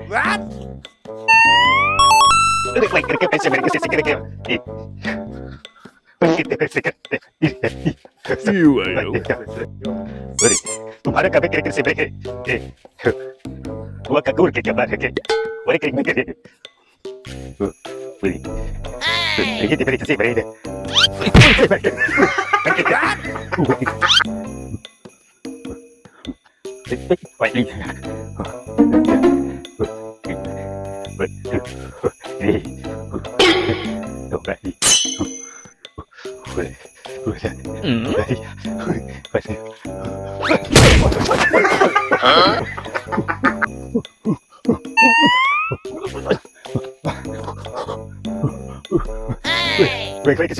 What? तुम्हारा कभी क्रिकेट से ब्रेक है वो ककूर के क्या बात है वो क्रिकेट में ये तो मेरी से ब्रेक है break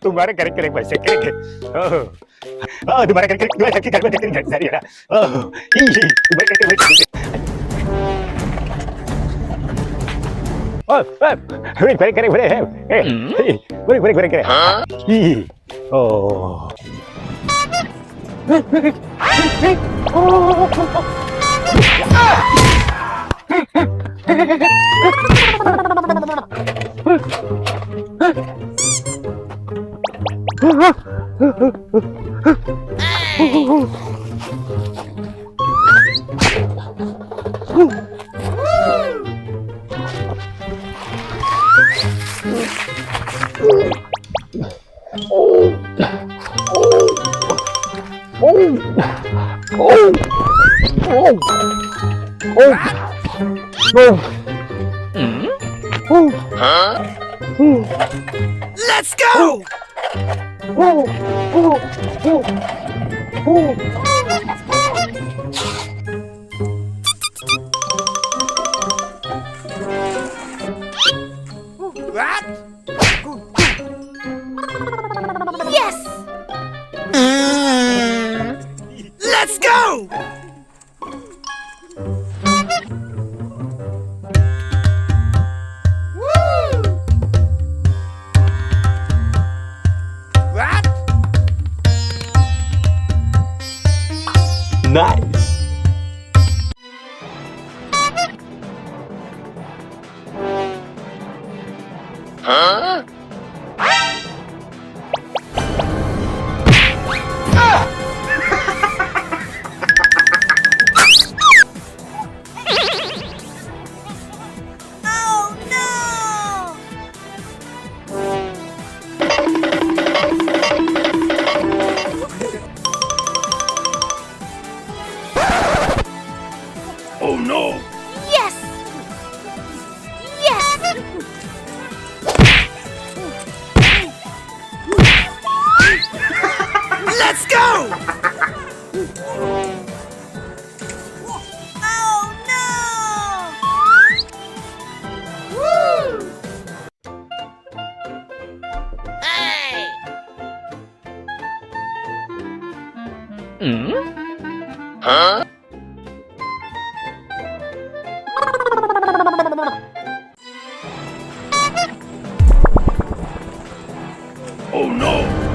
तुम्हारे करे करे पैसे करे तुम्हारे करे तुम्हारे की घर में देखते हैं सारी है ना तुम्हारे करे करे करे बड़े हैं बड़े करे करे ओ Let's go! What? Yes! Let's go! What? nice Oh no! oh no Yes! Yes! Let's go! Oh no! Woo! Hey! oh no